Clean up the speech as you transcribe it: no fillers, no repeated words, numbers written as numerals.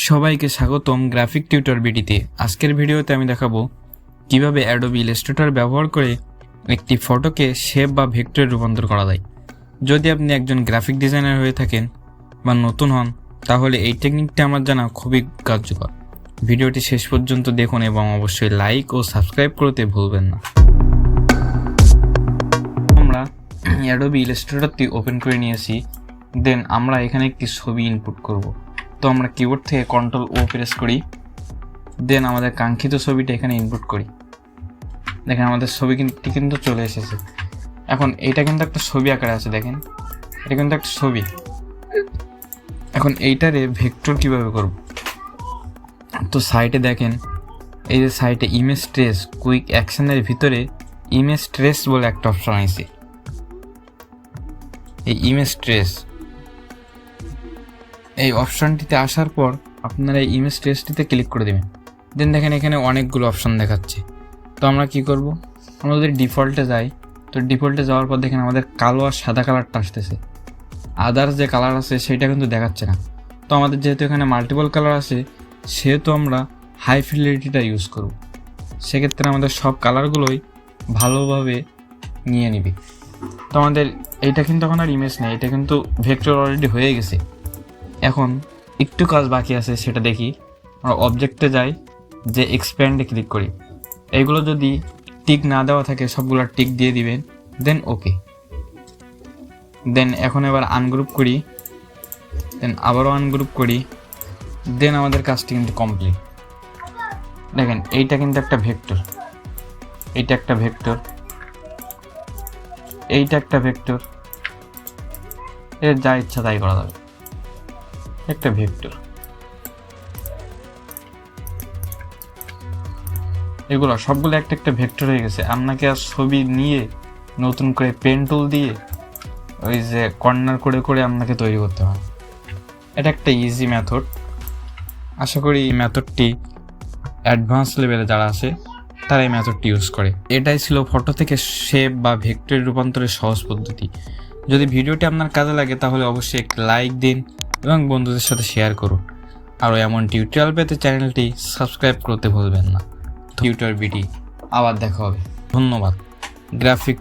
সবাইকে স্বাগতম graphic tutor বিডিতে। আজকের ভিডিওতে আমি দেখাবো কিভাবে অ্যাডোবি ইলাস্ট্রেটর ব্যবহার করে একটি ফটোকে শেপ বা ভেক্টরে রূপান্তর করা যায়। যদি আপনি একজন গ্রাফিক ডিজাইনার হয়ে থাকেন বা নতুন হন, তাহলে এই টেকনিকটা আমার জানা খুবই কার্যকর। ভিডিওটি শেষ পর্যন্ত দেখুন এবং অবশ্যই লাইক ও সাবস্ক্রাইব করতে ভুলবেন না। আমরা অ্যাডোবি ইলাস্ট্রেটরটি ওপেন করে নিয়েছি, দেন আমরা এখানে একটি ছবি ইনপুট করব। তো আমরা কিবোর্ড থেকে Ctrl+O প্রেস করি, দেন আমাদের কাঙ্ক্ষিত ছবিটা এখানে ইনপুট করি। দেখেন আমাদের ছবিটি কিন্তু চলে এসেছে। এখন এইটা কিন্তু একটা ছবি আকারে আছে, দেখেন এটা কিন্তু একটা ছবি। এখন এইটারে ভেক্টর কিভাবে করব? তো সাইটে দেখেন, এই যে সাইটে ইমেজ ট্রেস কুইক অ্যাকশনের ভিতরে ইমেজ ট্রেস বলে একটা অপশন আছে। এই ইমেজ ট্রেস এই অপশানটিতে আসার পর আপনারা এই ইমেজ ট্রেসটিতে ক্লিক করে দেবেন। দেন দেখেন এখানে অনেকগুলো অপশান দেখাচ্ছে। তো আমরা কি করব, আমরা যদি ডিফল্টে যাই, তো ডিফল্টে যাওয়ার পর দেখেন আমাদের কালো আর সাদা কালারটা আসতেছে, আদার্স যে কালার আছে সেটা কিন্তু দেখাচ্ছে না। তো আমাদের যেহেতু এখানে মাল্টিপল কালার আছে, সেহেতু আমরা হাই ফিডেলিটিটা ইউজ করব। সেক্ষেত্রে আমাদের সব কালারগুলোই ভালোভাবে নিয়ে নিবে। তো আমাদের এইটা কিন্তু এখন আর ইমেজ নেই, এটা কিন্তু ভেক্টর অলরেডি হয়ে গেছে। এখন একটু কাজ বাকি আছে, সেটা দেখি। আমরা অবজেক্টে যাই, যে এক্সপ্যান্ডে ক্লিক করি। এইগুলো যদি টিক না দেওয়া থাকে সবগুলো টিক দিয়ে দিবেন, দেন ওকে। দেন এখন এবার আনগ্রুপ করি, দেন আবারও আনগ্রুপ করি, দেন আমাদের কাজটি কিন্তু কমপ্লিট। দেখেন এইটা কিন্তু একটা ভেক্টর, এইটা একটা ভেক্টর, এইটা একটা ভেক্টর, এর যা ইচ্ছা তাই করা যাবে, একটা ভেক্টর। এগুলো সবগুলো একটা একটা ভেক্টর হয়ে গেছে। আপনাকে আর ছবি নিয়ে নতুন করে পেন টুল দিয়ে ওই যে কর্নার করে করে আপনাকে তৈরি করতে হয়। এটা একটা ইজি মেথড। আশা করি এই মেথডটি অ্যাডভান্স লেভেলে যারা আছে তারা এই মেথডটি ইউজ করে। এটাই ছিল ফটো থেকে শেপ বা ভেক্টরে রূপান্তরের সহজ পদ্ধতি। যদি ভিডিওটি আপনার কাজে লাগে তাহলে অবশ্যই একটা লাইক দিন এবং বন্ধুদের সাথে শেয়ার করুন। আরও এমন টিউটোরিয়াল পেতে চ্যানেলটি সাবস্ক্রাইব করতে ভুলবেন না। টিউটর বিডি, আবার দেখা হবে। ধন্যবাদ। গ্রাফিক